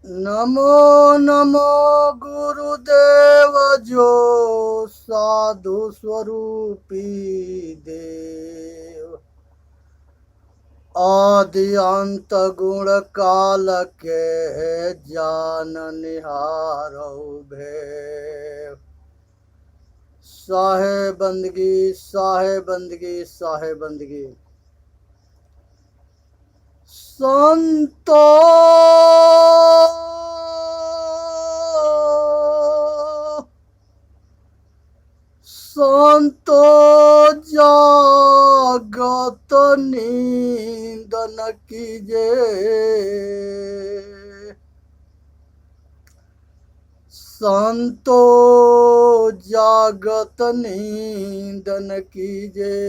नमो नमो गुरुदेव जो साधु स्वरूपी देव। आदि अंत गुण काल के जान निहारौ भेव। साहे बंदगी साहे बंदगी साहे बंदगी। संतो संतो जागत नींद न कीजे। संतो जागत नींद न कीजे।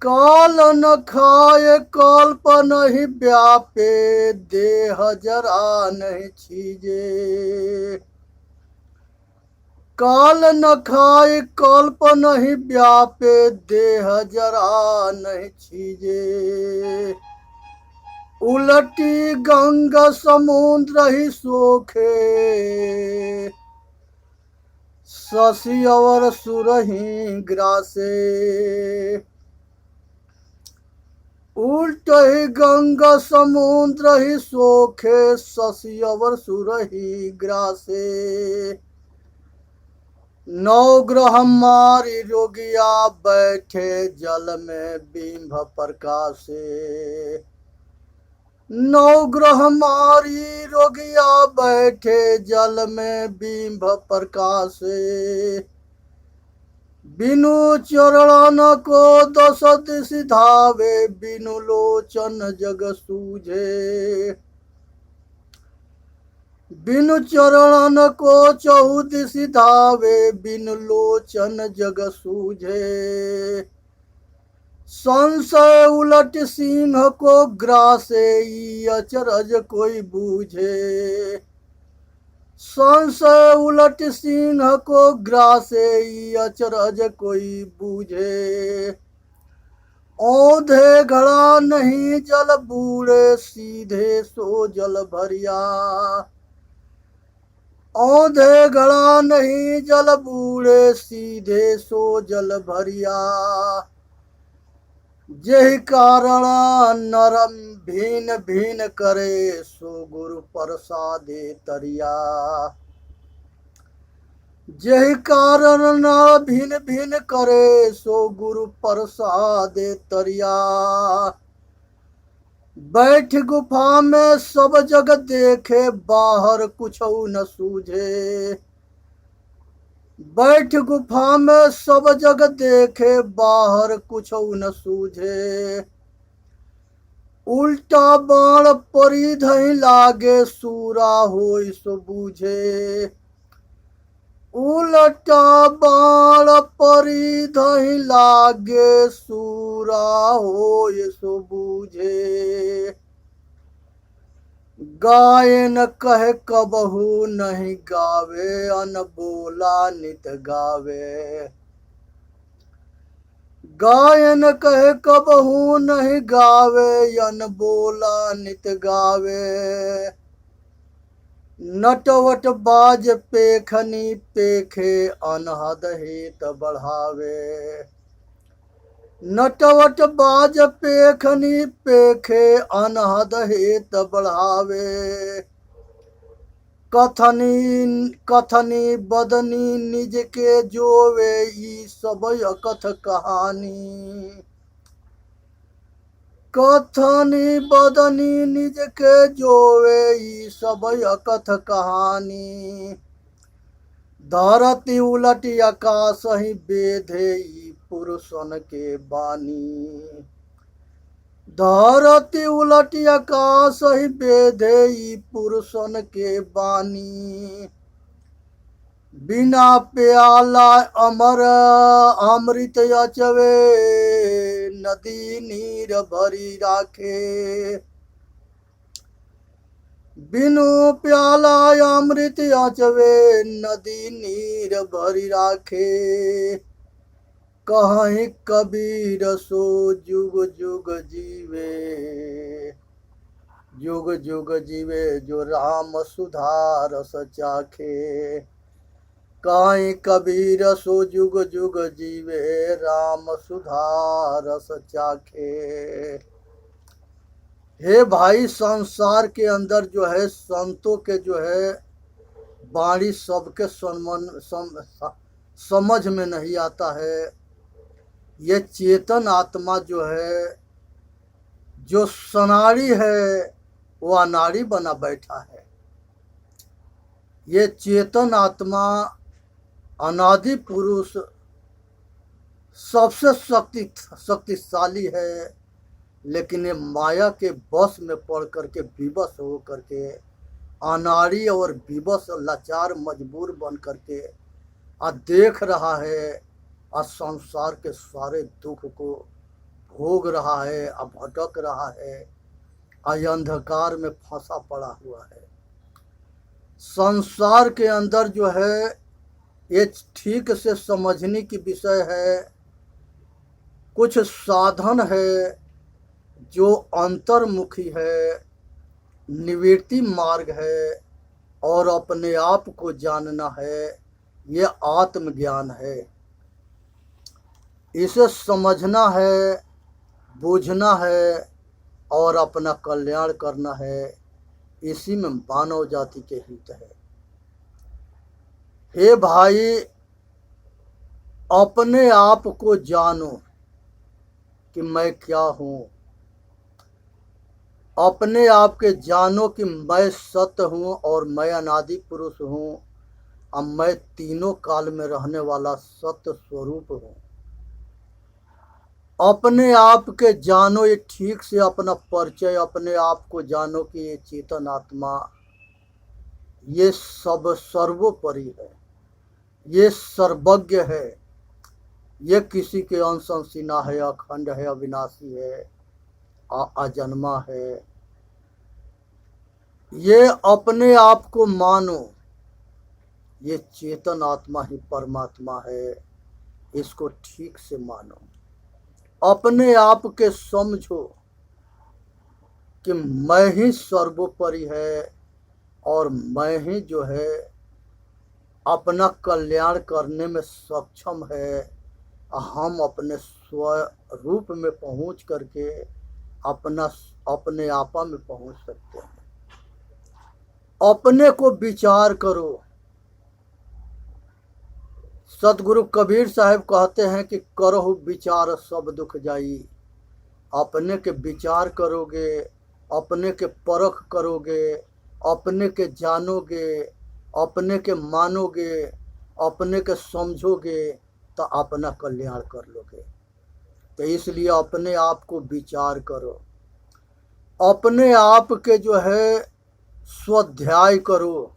काल न खाए कल्प नहीं व्यापे, देह जरा नहीं छीजे। काल न खाए कल्प नहीं व्यापे, देह जरा नहीं छीजे। उलटी गंग समुद्र ही सोखे, शशि अवर सुरही ग्रासे। उल्ट ही गंगा समुद्र ही सोखे, शशि अवर सुरही ग्रासे। नौ ग्रह मारी रोगिया बैठे, जल में बिंब प्रकाशे। नौ ग्रह मारी रोगिया बैठे, जल में बिंब प्रकाशे। बिनु चरण को दस दिश धावे, बिनु लोचन जग सूझे। बिनु चरण को चहुदिश धावे, बिनु लोचन जग सूझे। संशय उलट सिंह को ग्रासे, अचरज कोई बूझे। संशय उलट सिंह को ग्रासे, अचरज कोई बूझे। औंधे घड़ा नहीं जल बूढ़े, सीधे सो जल भरिया। औंधे घड़ा नहीं जल बूढ़े, सीधे सो जल भरिया। यही कारण नरम भीन भीन करे, सो गुरु प्रसादे तरिया। यही कारण न भिन भिन करे, सो गुरु प्रसादे तरिया। बैठ गुफा में सब जग देखे, बाहर कुछ न सूझे। बैठ गुफा में सब जग देखे, बाहर कुछ न सूझे। उल्टा बाण परिधहि लागे, सूरा होई सो बूझे। उल्टा बाण परिधहि लागे, सूरा होय सो बूझे। गायन कहे कबहू नहीं गावे, अनबोला नित गावे। गायन कहे कबहू नहीं गावे, अनबोला नित गावे। नटवट बाज पेखनी पेखे, अनहद हित बढ़ावे। नटवट बाज पेखनी पेखे, अनहद हित बढ़ावे। कथनी बदनी निज के जोवे, ई सब अकथ कहानी। कथनी बदनी निज के जोवे, ई सब अकथ कहानी। धरती उलटी आकाश ही बेधे, ई पुरुषन के बानी। धरती उलटी आकाश ही बेधे, ई पुरुषन के बानी। बिना प्याला अमर अमृत अचवे, नदी नीर भरी राखे। बिनु प्याला अमृत अचवे, नदी नीर भरी राखे। कहीं कबीर सो जुग जुग जीवे, जुग जुग जीवे जो राम सुधा रस चाखे। काई कबीर सो जुग जुग जीवे राम सुधा रस चाखे। हे भाई, संसार के अंदर जो है संतों के जो है वाणी सबके समझ में नहीं आता है। ये चेतन आत्मा जो है, जो सनाड़ी है वो अनाड़ी बना बैठा है। ये चेतन आत्मा अनादि पुरुष सबसे शक्तिशाली है, लेकिन ये माया के बस में पड़ करके विवश हो करके अनाड़ी और विवश लाचार मजबूर बन करके देख रहा है और संसार के सारे दुख को भोग रहा है, भटक रहा है, अंधकार में फंसा पड़ा हुआ है। संसार के अंदर जो है ये ठीक से समझने की विषय है। कुछ साधन है जो अंतर्मुखी है, निवृत्ति मार्ग है और अपने आप को जानना है, ये आत्मज्ञान है। इसे समझना है, बूझना है और अपना कल्याण करना है। इसी में मानव जाति के हित है। हे भाई, अपने आप को जानो कि मैं क्या हूँ। अपने आप के जानो कि मैं सत्य हूँ और मैं अनादि पुरुष हूँ और मैं तीनों काल में रहने वाला सत्य स्वरूप हूँ। अपने आप के जानो, ये ठीक से अपना परिचय, अपने आप को जानो कि ये चेतन आत्मा ये सब सर्वोपरि है, ये सर्वज्ञ है, ये किसी के अंश अंशिना है, अखंड है, अविनाशी है, अजन्मा है। ये अपने आप को मानो, ये चेतन आत्मा ही परमात्मा है, इसको ठीक से मानो। अपने आप के समझो कि मैं ही सर्वोपरि है और मैं ही जो है अपना कल्याण करने में सक्षम है। हम अपने स्वरूप में पहुंच करके अपने आपा में पहुंच सकते हैं। अपने को विचार करो। सतगुरु कबीर साहब कहते हैं कि करहु विचार सब दुख जाई। अपने के विचार करोगे, अपने के परख करोगे, अपने के जानोगे, अपने के मानोगे, अपने के समझोगे तो अपना कल्याण कर लोगे। तो इसलिए अपने आप को विचार करो, अपने आप के जो है स्वाध्याय करो,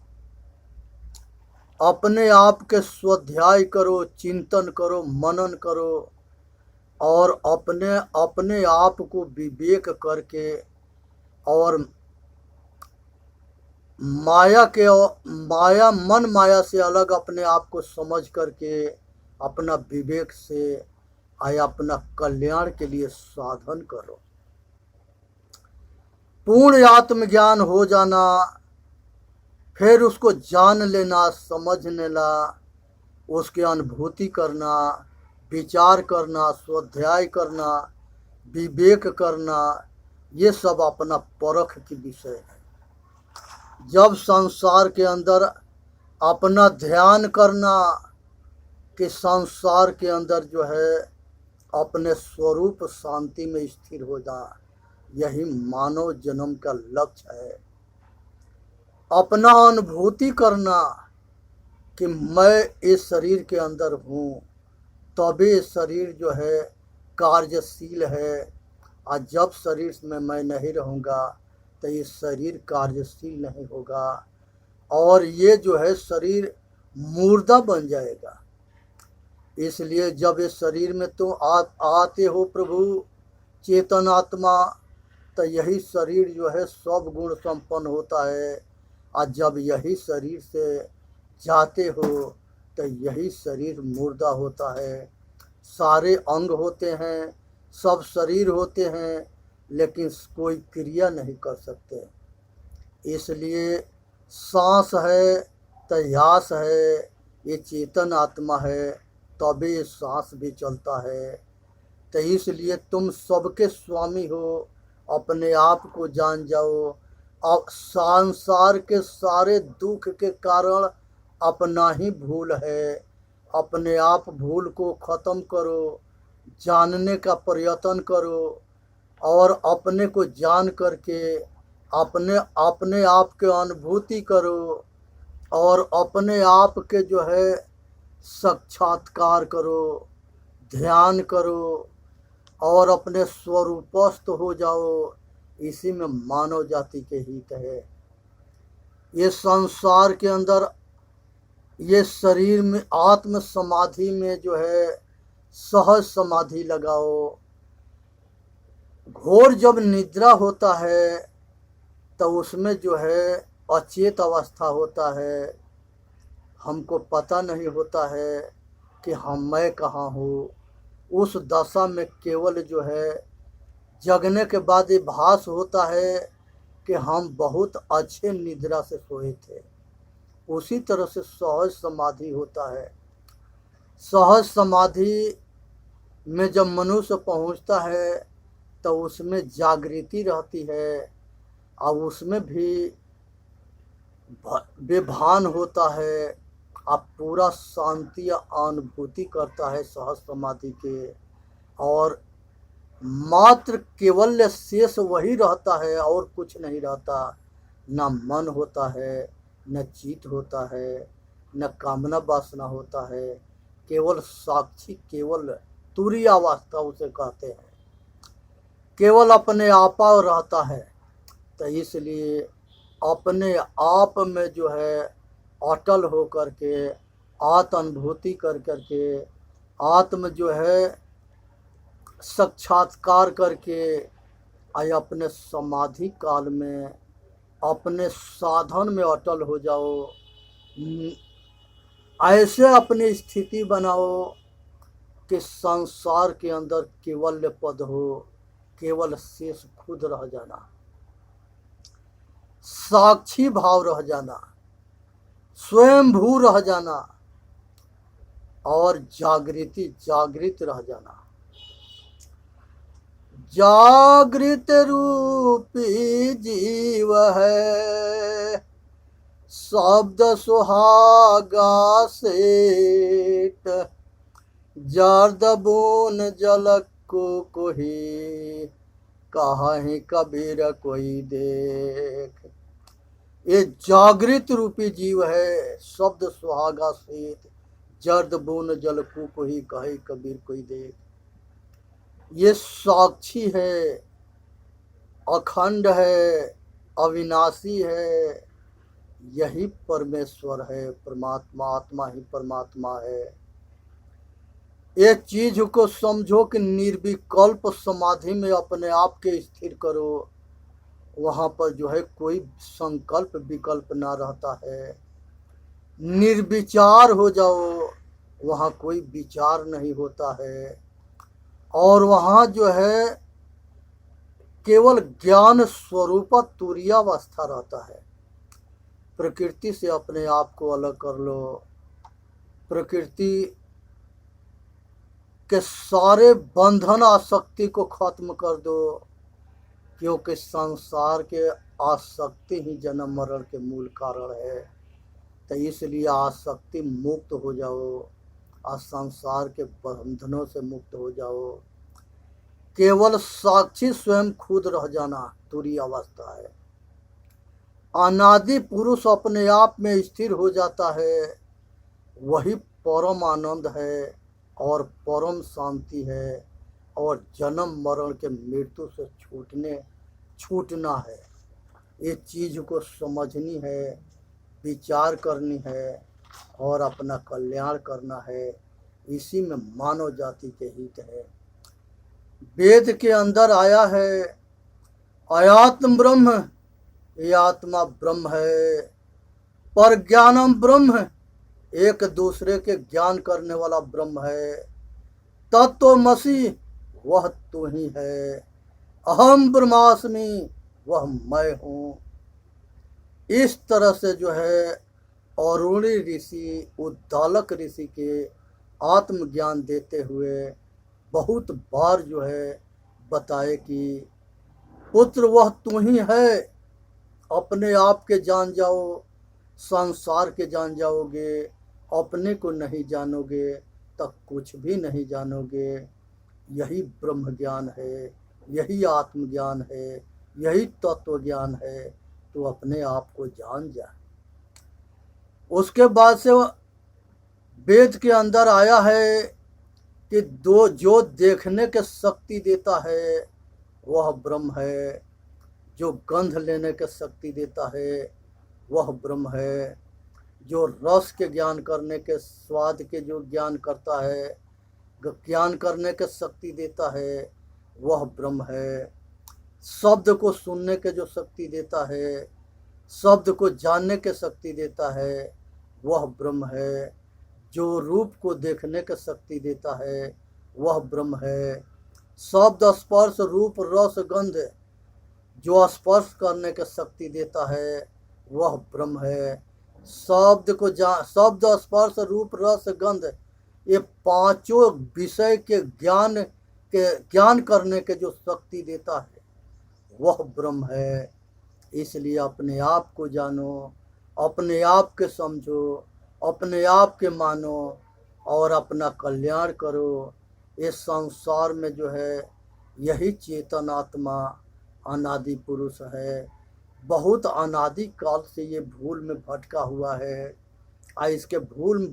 अपने आप के स्वाध्याय करो, चिंतन करो, मनन करो और अपने आप को विवेक करके और मन माया से अलग अपने आप को समझ करके अपना विवेक से अपना कल्याण के लिए साधन करो। पूर्ण आत्मज्ञान हो जाना, फिर उसको जान लेना, समझ लेना, उसकी अनुभूति करना, विचार करना, स्वाध्याय करना, विवेक करना, ये सब अपना परख की विषय है। जब संसार के अंदर अपना ध्यान करना कि संसार के अंदर जो है अपने स्वरूप शांति में स्थिर हो जाना, यही मानव जन्म का लक्ष्य है। अपना अनुभूति करना कि मैं इस शरीर के अंदर हूँ, तभी शरीर जो है कार्यशील है, और जब शरीर में मैं नहीं रहूँगा तो ये शरीर कार्यशील नहीं होगा और ये जो है शरीर मुर्दा बन जाएगा। इसलिए जब इस शरीर में तो आते हो प्रभु चेतन आत्मा, तो यही शरीर जो है सब गुण संपन्न होता है, और जब यही शरीर से जाते हो तो यही शरीर मुर्दा होता है। सारे अंग होते हैं, सब शरीर होते हैं, लेकिन कोई क्रिया नहीं कर सकते। इसलिए सांस है तो यास है, ये चेतन आत्मा है, तभी ये सांस भी चलता है। तो इसलिए तुम सबके स्वामी हो, अपने आप को जान जाओ। अब संसार के सारे दुख के कारण अपना ही भूल है। अपने आप भूल को ख़त्म करो, जानने का प्रयत्न करो, और अपने को जान करके अपने अपने आप के अनुभूति करो, और अपने आप के जो है साक्षात्कार करो, ध्यान करो, और अपने स्वरूपस्थ हो जाओ। इसी में मानव जाति के हित है। ये संसार के अंदर, ये शरीर में आत्म समाधि में जो है सहज समाधि लगाओ। घोर जब निद्रा होता है तो उसमें जो है अचेत अवस्था होता है, हमको पता नहीं होता है कि मैं कहाँ हूँ। उस दशा में केवल जो है जगने के बाद ये भास होता है कि हम बहुत अच्छे निद्रा से सोए थे। उसी तरह से सहज समाधि होता है। सहज समाधि में जब मनुष्य पहुंचता है तो उसमें जागृति रहती है, और उसमें भी बेभान होता है। अब पूरा शांति अनुभूति करता है सहज समाधि के, और मात्र केवल शेष वही रहता है और कुछ नहीं रहता। न मन होता है, न चित्त होता है, न कामना वासना होता है। केवल साक्षी, केवल तुरीयावस्था उसे कहते हैं। केवल अपने आपा रहता है। तो इसलिए अपने आप में जो है अटल हो करके, आत्म अनुभूति कर करके, आत्म जो है साक्षात्कार करके, अपने समाधि काल में अपने साधन में अटल हो जाओ। ऐसे अपनी स्थिति बनाओ कि संसार के अंदर केवल पद हो, केवल शेष खुद रह जाना, साक्षी भाव रह जाना, स्वयंभू रह जाना, और जागृत रह जाना। जागृत रूपी जीव है, शब्द सुहागा सेठ, जर्द बून जल को कोही, कहीं कबीर कोई देख। ये जागृत रूपी जीव है, शब्द सुहागा सेठ, जर्द बून जल को कोही, कहीं कबीर कोई देख। ये साक्षी है, अखंड है, अविनाशी है। यही परमेश्वर है, परमात्मा, आत्मा ही परमात्मा है। ये चीज को समझो कि निर्विकल्प समाधि में अपने आप के स्थिर करो। वहाँ पर जो है कोई संकल्प विकल्प ना रहता है। निर्विचार हो जाओ, वहाँ कोई विचार नहीं होता है। और वहाँ जो है केवल ज्ञान स्वरूप तुरीयावस्था रहता है। प्रकृति से अपने आप को अलग कर लो, प्रकृति के सारे बंधन आसक्ति को खत्म कर दो, क्योंकि संसार के आसक्ति ही जन्म मरण के मूल कारण है। तो इसलिए आसक्ति मुक्त हो जाओ, और संसार के बंधनों से मुक्त हो जाओ। केवल साक्षी स्वयं खुद रह जाना तुरीय अवस्था है। अनादि पुरुष अपने आप में स्थिर हो जाता है, वही परम आनंद है और परम शांति है, और जन्म मरण के मृत्यु से छूटना है। ये चीज को समझनी है, विचार करनी है, और अपना कल्याण करना है। इसी में मानव जाति के हित है। वेद के अंदर आया है, अयात्म ब्रह्म, ये आत्मा ब्रह्म है। पर ज्ञानम ब्रह्म, एक दूसरे के ज्ञान करने वाला ब्रह्म है। तत्वमसि, वह तू ही है। अहम ब्रह्मास्मि, वह मैं हूँ। इस तरह से जो है औरूणी ऋषि उद्दालक ऋषि के आत्मज्ञान देते हुए बहुत बार जो है बताए कि पुत्र वह तू ही है, अपने आप के जान जाओ, संसार के जान जाओगे, अपने को नहीं जानोगे तब कुछ भी नहीं जानोगे। यही ब्रह्म ज्ञान है, यही आत्मज्ञान है, यही तत्व ज्ञान है। तो अपने आप को जान जा। उसके बाद से वेद के अंदर आया है कि दो जो देखने के शक्ति देता है वह ब्रह्म है, जो गंध लेने के शक्ति देता है वह ब्रह्म है, जो रस के ज्ञान करने के, स्वाद के जो ज्ञान करता है, ज्ञान करने के शक्ति देता है वह ब्रह्म है, शब्द को सुनने के जो शक्ति देता है, शब्द को जानने के शक्ति देता है वह ब्रह्म है, जो रूप को देखने के शक्ति देता है वह ब्रह्म है, शब्द स्पर्श रूप रस गंध जो स्पर्श करने के शक्ति देता है वह ब्रह्म है, शब्द स्पर्श रूप रस गंध ये पांचों विषय के ज्ञान करने के जो शक्ति देता है वह ब्रह्म है। इसलिए अपने आप को जानो, अपने आप के समझो, अपने आप के मानो और अपना कल्याण करो। इस संसार में जो है यही चेतन आत्मा अनादि पुरुष है, बहुत अनादि काल से ये भूल में भटका हुआ है। इसके भूल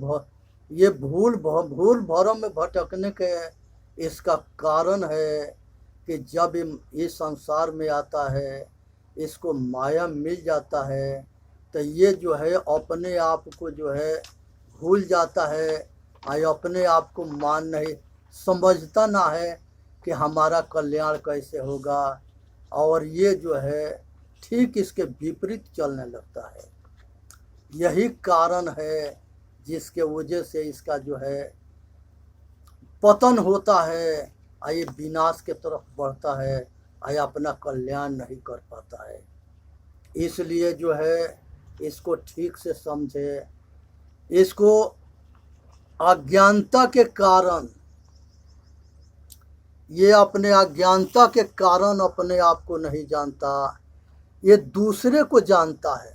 भरम में भटकने के इसका कारण है कि जब ये संसार में आता है, इसको माया मिल जाता है, तो ये जो है अपने आप को जो है भूल जाता है, अपने आप को मान नहीं समझता ना है कि हमारा कल्याण कैसे होगा, और ये जो है ठीक इसके विपरीत चलने लगता है। यही कारण है जिसके वजह से इसका जो है पतन होता है, ये विनाश के तरफ बढ़ता है, अपना कल्याण नहीं कर पाता है। इसलिए जो है इसको ठीक से समझे। इसको अज्ञानता के कारण, ये अपने अज्ञानता के कारण अपने आप को नहीं जानता, ये दूसरे को जानता है,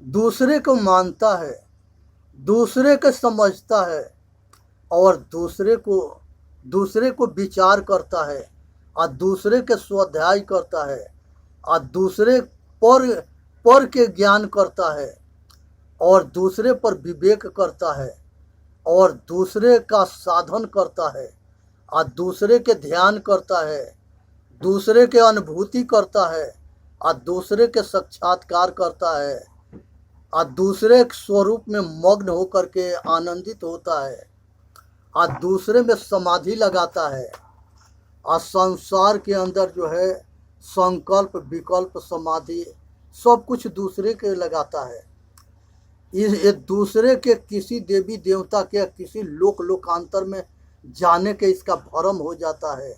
दूसरे को मानता है, दूसरे को समझता है और दूसरे को विचार करता है और दूसरे के स्वाध्याय करता है और दूसरे पर के ज्ञान करता है और दूसरे पर विवेक करता है और दूसरे का साधन करता है और दूसरे के ध्यान करता है, दूसरे के अनुभूति करता है और दूसरे के साक्षात्कार करता है और दूसरे स्वरूप में मग्न होकर के आनंदित होता है और दूसरे में समाधि लगाता है। और संसार के अंदर जो है संकल्प विकल्प समाधि सब कुछ दूसरे के लगाता है। इस दूसरे के किसी देवी देवता के किसी लोकांतर में जाने के इसका भ्रम हो जाता है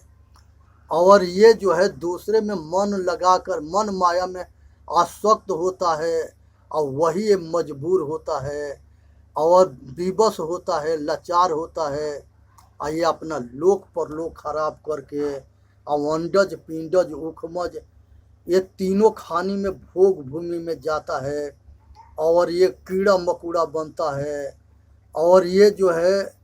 और ये जो है दूसरे में मन लगाकर मन माया में आसक्त होता है और वही ये मजबूर होता है और विवश होता है, लाचार होता है और ये अपना लोक परलोक खराब करके अवंडज पिंडज उखमज ये तीनों खानी में भोग भूमि में जाता है और ये कीड़ा मकोड़ा बनता है और ये जो है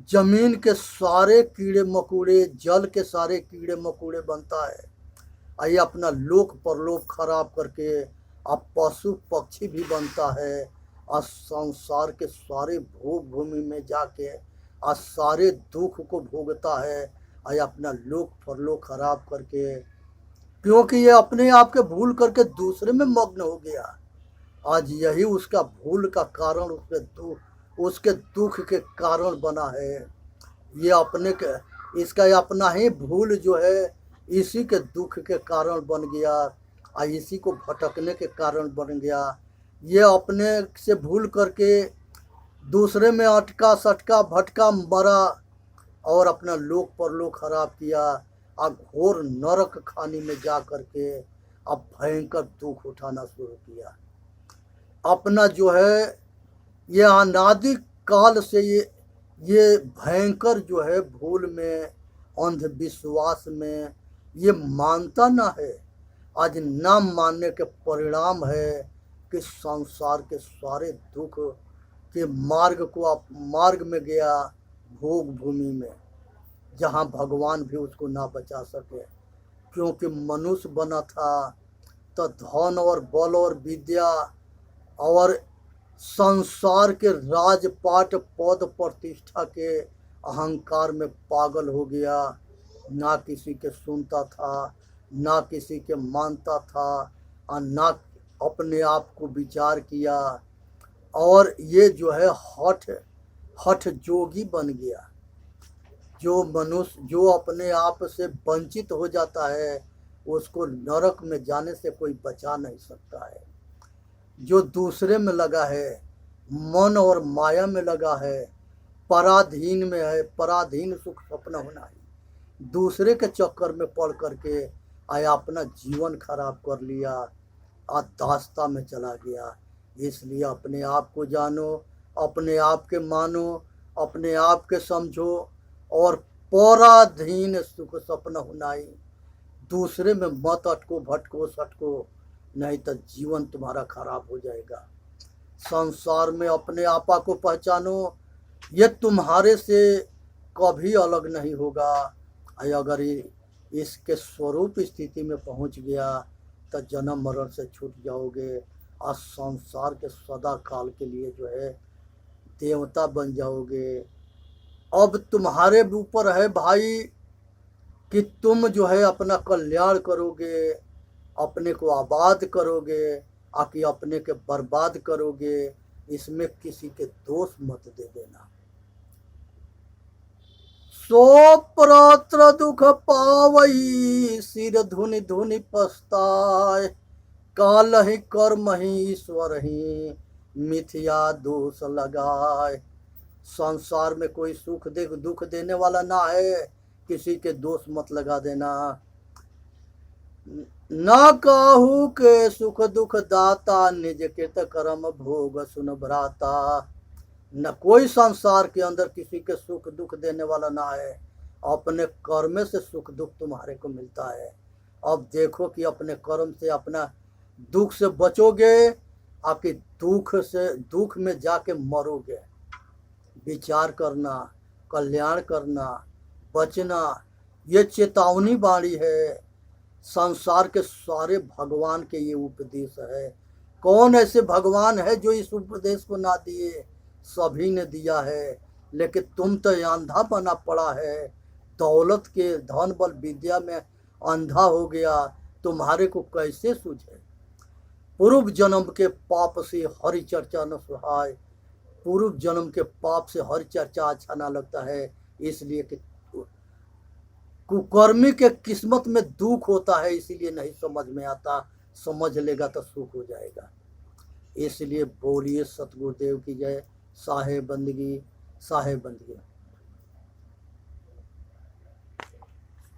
जमीन के सारे कीड़े मकोड़े, जल के सारे कीड़े मकोड़े बनता है। ये अपना लोक परलोक खराब करके अब पशु पक्षी भी बनता है और संसार के सारे भोग भूमि में जाके और सारे दुख को भोगता है और अपना लोक परलोक खराब करके, क्योंकि ये अपने आप के भूल करके दूसरे में मग्न हो गया। आज यही उसका भूल का कारण, उसके दुख के कारण बना है। ये अपने के इसका अपना ही भूल जो है इसी के दुख के कारण बन गया और इसी को भटकने के कारण बन गया। ये अपने से भूल करके दूसरे में अटका सटका भटका मरा और अपना लोक परलोक खराब किया और घोर नरक खानी में जा करके अब भयंकर दुख उठाना शुरू किया। अपना जो है ये अनादि काल से ये भयंकर जो है भूल में, अंधविश्वास में ये मानता ना है। आज ना मानने के परिणाम है कि संसार के सारे दुख के मार्ग को आप मार्ग में गया, भोग भूमि में, जहाँ भगवान भी उसको ना बचा सके। क्योंकि मनुष्य बना था तो धन और बल और विद्या और संसार के राजपाट पद प्रतिष्ठा के अहंकार में पागल हो गया। ना किसी के सुनता था, ना किसी के मानता था, और ना अपने आप को विचार किया। और ये जो है हठ जोगी बन गया। जो मनुष्य जो अपने आप से वंचित हो जाता है उसको नरक में जाने से कोई बचा नहीं सकता है। जो दूसरे में लगा है, मन और माया में लगा है, पराधीन में है, पराधीन सुख सपना होना है, दूसरे के चक्कर में पड़ करके आया अपना जीवन खराब कर लिया, आज दास्ता में चला गया। इसलिए अपने आप को जानो, अपने आप के मानो, अपने आप के समझो, और पराधीन सुख सपना हुनाई, दूसरे में मत अटको भटको सटको, नहीं तो जीवन तुम्हारा खराब हो जाएगा। संसार में अपने आपा को पहचानो, ये तुम्हारे से कभी अलग नहीं होगा। अगर इसके स्वरूप स्थिति में पहुंच गया तो जन्म मरण से छूट जाओगे और संसार के सदा काल के लिए जो है देवता बन जाओगे। अब तुम्हारे ऊपर है भाई कि तुम जो है अपना कल्याण करोगे, अपने को आबाद करोगे, आकि अपने के बर्बाद करोगे। इसमें किसी के दोष मत दे देना। सो प्रत्र दुख पावई, सिर धुनि धुनि पछताए, काल ही कर्म ही ईश्वर ही, मिथ्या दोष लगाए। संसार में कोई सुख दुख देने वाला ना है, किसी के दोष मत लगा देना। ना काहू के सुख दुख दाता, निज कृत कर्म भोग सुन भ्राता। न कोई संसार के अंदर किसी के सुख दुख देने वाला ना है, अपने कर्म से सुख दुख तुम्हारे को मिलता है। अब देखो कि अपने कर्म से अपना दुख से बचोगे, आपके दुख में जाके मरोगे। विचार करना, कल्याण करना, बचना, ये चेतावनी बाणी है। संसार के सारे भगवान के ये उपदेश है। कौन ऐसे भगवान है जो इस उपदेश को ना दिए? सभी ने दिया है, लेकिन तुम तो अंधा बना पड़ा है, दौलत के धन बल विद्या में अंधा हो गया। तुम्हारे को कैसे सूझे? पूर्व जन्म के पाप से हरि चर्चा न सुहाय। पूर्व जन्म के पाप से हरि चर्चा अच्छा ना लगता है, इसलिए कि कुकर्मी के किस्मत में दुख होता है, इसीलिए नहीं समझ में आता। समझ लेगा तो सुख हो जाएगा। इसलिए बोलिए सतगुरुदेव की जय। साहेब बंदगी, साहेब बंदगी।